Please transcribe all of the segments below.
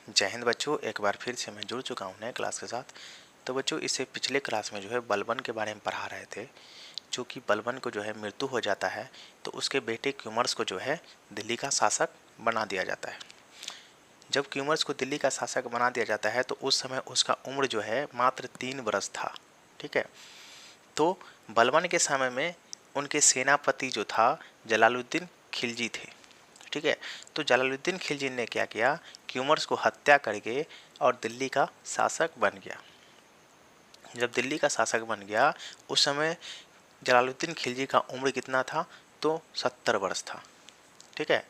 जय हिंद बच्चों, एक बार फिर से मैं जुड़ चुका हूँ नए क्लास के साथ। तो बच्चों, इससे पिछले क्लास में जो है बलबन के बारे में पढ़ा रहे थे। जो कि बलबन को जो है मृत्यु हो जाता है तो उसके बेटे क्यूमर्स को जो है दिल्ली का शासक बना दिया जाता है। जब क्यूमर्स को दिल्ली का शासक बना दिया जाता है तो उस समय उसका उम्र जो है मात्र 3 वर्ष था। ठीक है। तो बलबन के समय में उनके सेनापति जो था जलालुद्दीन खिलजी थे। ठीक है। तो जलालुद्दीन खिलजी ने क्या किया, क्यूमर्स को हत्या करके और दिल्ली का शासक बन गया। जब दिल्ली का शासक बन गया उस समय जलालुद्दीन खिलजी का उम्र कितना था, तो 70 वर्ष था। ठीक है।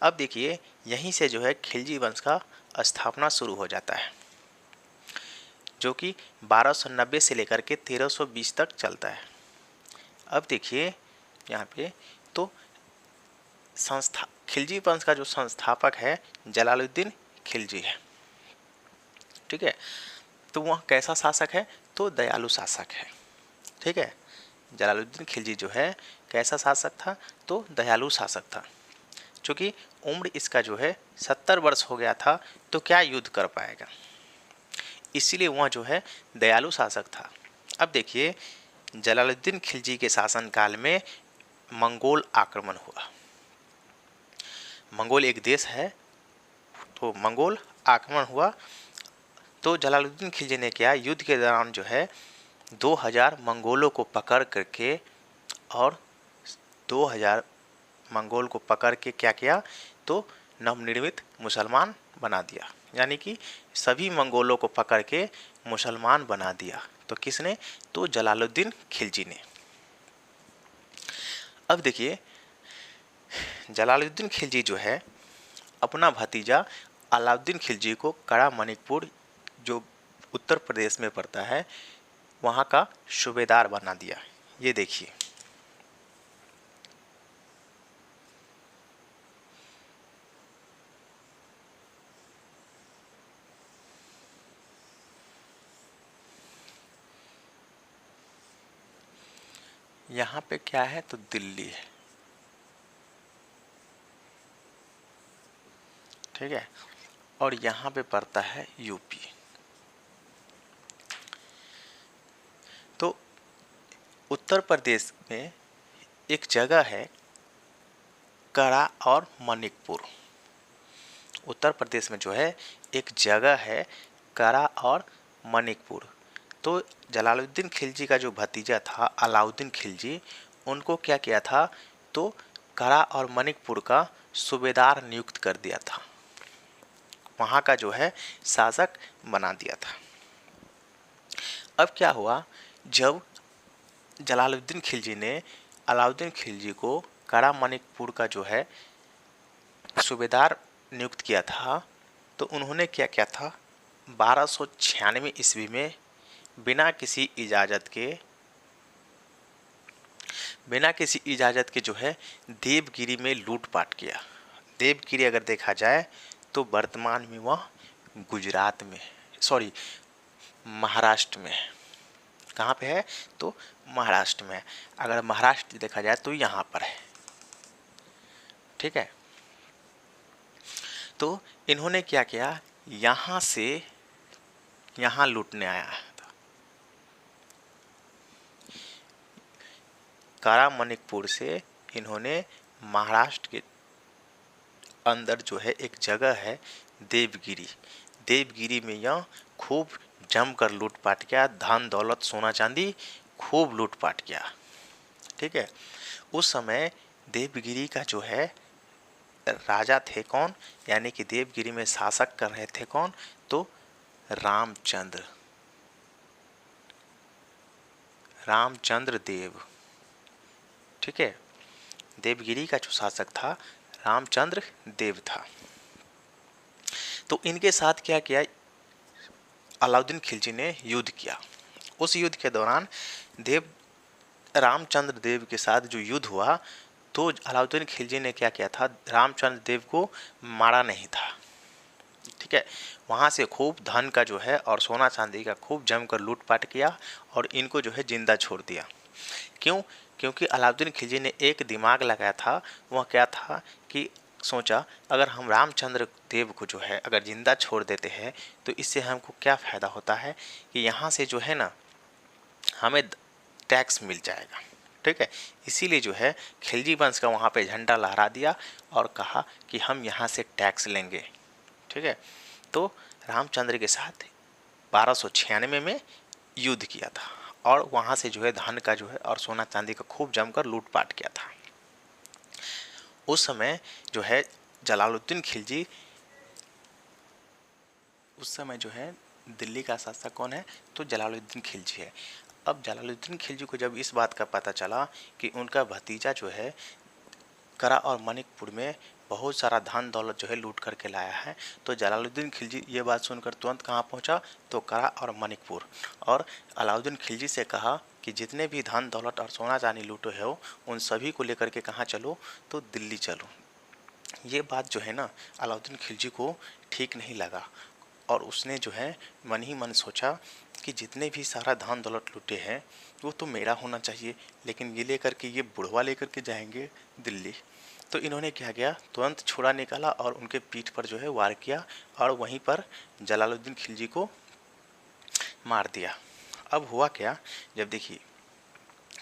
अब देखिए, यहीं से जो है खिलजी वंश का स्थापना शुरू हो जाता है, जो कि 1290 से लेकर के 1320 तक चलता है। अब देखिए यहाँ पे, तो संस्था खिलजी वंश का जो संस्थापक है जलालुद्दीन खिलजी है। ठीक है। तो वह कैसा शासक है, तो दयालु शासक है। ठीक है। जलालुद्दीन खिलजी जो है कैसा शासक था, तो दयालु शासक था। चूँकि उम्र इसका जो है 70 वर्ष हो गया था, तो क्या युद्ध कर पाएगा, इसीलिए वह जो है दयालु शासक था। अब देखिए, जलालुद्दीन खिलजी के शासनकाल में मंगोल आक्रमण हुआ। मंगोल एक देश है, तो मंगोल आक्रमण हुआ। तो जलालुद्दीन खिलजी ने क्या, युद्ध के दौरान जो है 2000 मंगोलों को पकड़ करके और 2000 मंगोल को पकड़ के क्या किया, तो नवनिर्मित मुसलमान बना दिया। यानी कि सभी मंगोलों को पकड़ के मुसलमान बना दिया। तो किसने, तो जलालुद्दीन खिलजी ने। अब देखिए, जलालुद्दीन खिलजी जो है अपना भतीजा अलाउद्दीन खिलजी को कड़ा मणिकपुर, जो उत्तर प्रदेश में पड़ता है, वहाँ का सूबेदार बना दिया। ये देखिए, यहाँ पे क्या है, तो दिल्ली है। ठीक है। और यहाँ पे पड़ता है यूपी। तो उत्तर प्रदेश में एक जगह है कड़ा और मणिकपुर। उत्तर प्रदेश में जो है एक जगह है कड़ा और मणिकपुर। तो जलालुद्दीन खिलजी का जो भतीजा था अलाउद्दीन खिलजी, उनको क्या किया था, तो कड़ा और मणिकपुर का सूबेदार नियुक्त कर दिया था, वहाँ का जो है शासक बना दिया था। अब क्या हुआ, जब जलालुद्दीन खिलजी ने अलाउद्दीन खिलजी को कड़ा मणिकपुर का जो है सूबेदार नियुक्त किया था, तो उन्होंने क्या किया था, 1296 ईस्वी में बिना किसी इजाज़त के जो है देवगिरी में लूटपाट किया। देवगिरी अगर देखा जाए तो वर्तमान में वह गुजरात में, सॉरी महाराष्ट्र में है। कहाँ पे है, तो महाराष्ट्र में। अगर महाराष्ट्र देखा जाए तो यहाँ पर है। ठीक है। तो इन्होंने क्या किया, यहाँ से यहाँ लूटने आया था। कारा मणिकपुर से इन्होंने महाराष्ट्र के अंदर जो है एक जगह है देवगिरी, देवगिरी में यह खूब जमकर लूटपाट किया, धन दौलत सोना चांदी खूब लूटपाट किया। ठीक है। उस समय देवगिरी का जो है राजा थे कौन, यानी कि देवगिरी में शासक कर रहे थे कौन, तो रामचंद्र देव। ठीक है। देवगिरी का जो शासक था रामचंद्र देव था। तो इनके साथ क्या किया, अलाउद्दीन खिलजी ने युद्ध किया। उस युद्ध के दौरान रामचंद्र देव के साथ जो युद्ध हुआ, तो अलाउद्दीन खिलजी ने क्या किया था, रामचंद्र देव को मारा नहीं था। ठीक है। वहाँ से खूब धन का जो है और सोना चांदी का खूब जमकर लूटपाट किया और इनको जो है जिंदा छोड़ दिया। क्यों, क्योंकि अलाउद्दीन खिलजी ने एक दिमाग लगाया था। वह क्या था कि सोचा अगर हम रामचंद्र देव को जो है अगर जिंदा छोड़ देते हैं तो इससे हमको क्या फ़ायदा होता है कि यहाँ से जो है ना हमें टैक्स मिल जाएगा। ठीक है, इसीलिए जो है खिलजी वंश का वहाँ पे झंडा लहरा दिया और कहा कि हम यहाँ से टैक्स लेंगे। ठीक है, तो रामचंद्र के साथ 1296 में युद्ध किया था और वहाँ से जो है धन का जो है और सोना चांदी का खूब जमकर लूटपाट किया था। उस समय जो है जलालुद्दीन खिलजी, उस समय जो है दिल्ली का शासक कौन है, तो जलालुद्दीन खिलजी है। अब जलालुद्दीन खिलजी को जब इस बात का पता चला कि उनका भतीजा जो है करा और मणिकपुर में बहुत सारा धन दौलत जो है लूट करके लाया है, तो जलालुद्दीन खिलजी ये बात सुनकर तुरंत कहाँ पहुँचा, तो करा और मणिकपुर, और अलाउद्दीन खिलजी से कहा कि जितने भी धन दौलत और सोना चांदी लूटे हो उन सभी को लेकर के कहाँ चलो, तो दिल्ली चलो। ये बात जो है ना अलाउद्दीन खिलजी को ठीक नहीं लगा और उसने जो है मन ही मन सोचा कि जितने भी सारा धन दौलत लूटे हैं वो तो मेरा होना चाहिए, लेकिन ये लेकर के ये बुढ़वा लेकर के जाएंगे दिल्ली। तो इन्होंने क्या किया, तुरंत छुरा निकाला और उनके पीठ पर जो है वार किया और वहीं पर जलालुद्दीन खिलजी को मार दिया। अब हुआ क्या, जब देखिए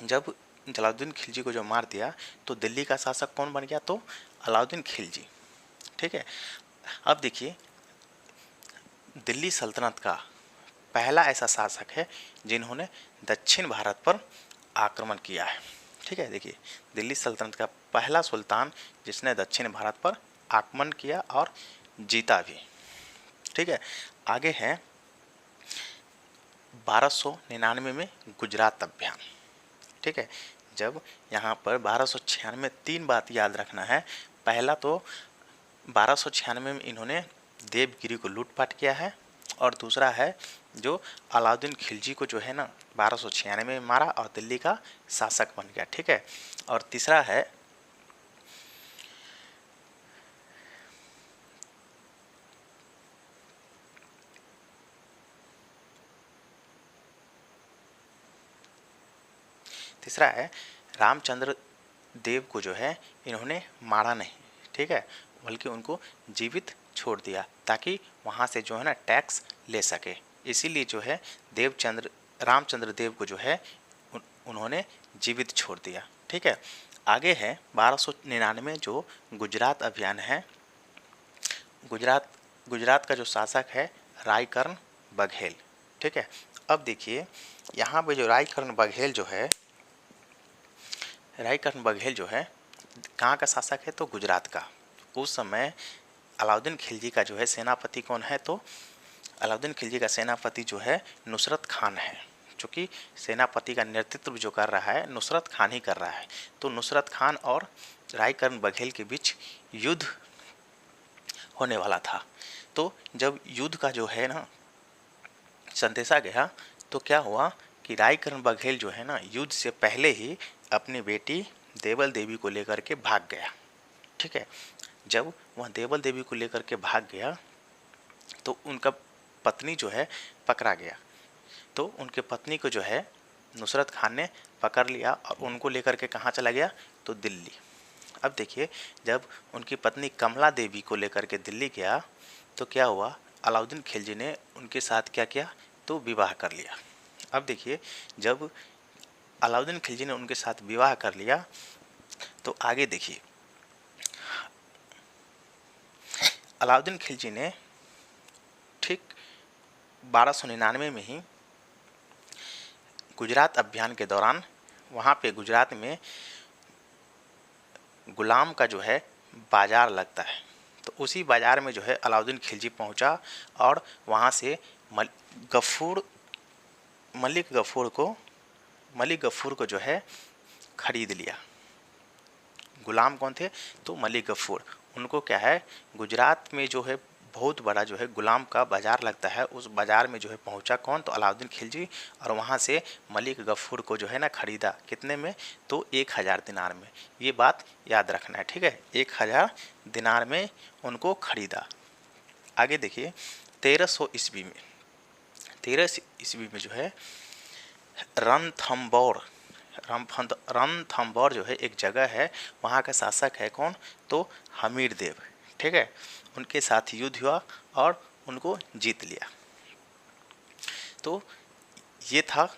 जब जलालुद्दीन खिलजी को जो मार दिया तो दिल्ली का शासक कौन बन गया, तो अलाउद्दीन खिलजी। ठीक है, अब देखिए दिल्ली सल्तनत का पहला ऐसा शासक है जिन्होंने दक्षिण भारत पर आक्रमण किया है। ठीक है, देखिए दिल्ली सल्तनत का पहला सुल्तान जिसने दक्षिण भारत पर आक्रमण किया और जीता भी। ठीक है, आगे है 1299 में गुजरात अभियान। ठीक है, जब यहाँ पर 1296 में 3 बात याद रखना है। पहला तो 1296 में इन्होंने देवगिरी को लूटपाट किया है और दूसरा है जो अलाउद्दीन खिलजी को जो है ना 1296 में मारा और दिल्ली का शासक बन गया। ठीक है, और तीसरा है रामचंद्र देव को जो है इन्होंने मारा नहीं, ठीक है, बल्कि उनको जीवित छोड़ दिया ताकि वहाँ से जो है ना टैक्स ले सके। इसीलिए जो है रामचंद्र देव को जो है उन्होंने जीवित छोड़ दिया। ठीक है, आगे है 1299 जो गुजरात अभियान है। गुजरात का जो शासक है रायकर्ण बघेल। ठीक है, अब देखिए यहाँ पे जो रायकर्ण बघेल जो है कहाँ का शासक है, तो गुजरात का। उस समय अलाउद्दीन खिलजी का जो है सेनापति कौन है, तो अलाउद्दीन खिलजी का सेनापति जो है नुसरत खान है, चूँकि सेनापति का नेतृत्व जो कर रहा है नुसरत खान ही कर रहा है। तो नुसरत खान और रायकर्ण बघेल के बीच युद्ध होने वाला था। तो जब युद्ध का जो है ना संदेशा गया तो क्या हुआ कि रायकर्ण बघेल जो है ना युद्ध से पहले ही अपनी बेटी देवल देवी को लेकर के भाग गया। ठीक है, जब वह देवल देवी को लेकर के भाग गया तो उनका पत्नी जो है पकड़ा गया। तो उनके पत्नी को जो है नुसरत खान ने पकड़ लिया और उनको लेकर के कहाँ चला गया, तो दिल्ली। अब देखिए जब उनकी पत्नी कमला देवी को लेकर के दिल्ली गया तो क्या हुआ, अलाउद्दीन खिलजी ने उनके साथ क्या किया, तो विवाह कर लिया। अब देखिए जब अलाउद्दीन खिलजी ने उनके साथ विवाह कर लिया तो आगे देखिए अलाउद्दीन खिलजी ने ठीक 1299 में ही गुजरात अभियान के दौरान वहाँ पे गुजरात में गुलाम का जो है बाज़ार लगता है, तो उसी बाज़ार में जो है अलाउद्दीन खिलजी पहुँचा और वहाँ से मलिक गफूर को जो है ख़रीद लिया। गुलाम कौन थे, तो मलिक गफूर। उनको क्या है गुजरात में जो है बहुत बड़ा जो है गुलाम का बाज़ार लगता है, उस बाज़ार में जो है पहुंचा कौन, तो अलाउद्दीन खिलजी, और वहां से मलिक गफूर को जो है ना ख़रीदा। कितने में, तो 1000 दिनार में। ये बात याद रखना है, ठीक है, 1000 दिनार में उनको ख़रीदा। आगे देखिए 1300 ईस्वी में जो है रणथंभौर जो है एक जगह है, वहाँ का शासक है कौन, तो हमीर देव, ठीक है। उनके साथ युद्ध हुआ और उनको जीत लिया। तो ये था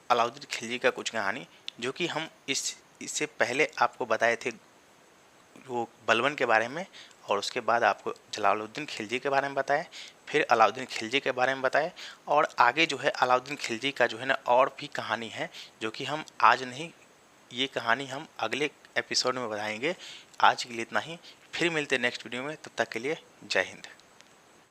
अलाउद्दीन खिलजी का कुछ कहानी, जो कि हम इससे पहले आपको बताए थे वो बलबन के बारे में, और उसके बाद आपको जलालुद्दीन खिलजी के बारे में बताए, फिर अलाउद्दीन खिलजी के बारे में बताए, और आगे जो है अलाउद्दीन खिलजी का जो है ना और भी कहानी है, जो कि हम आज नहीं, ये कहानी हम अगले एपिसोड में बताएंगे। आज के लिए इतना ही, फिर मिलते हैं नेक्स्ट वीडियो में, तब तक के लिए जय हिंद।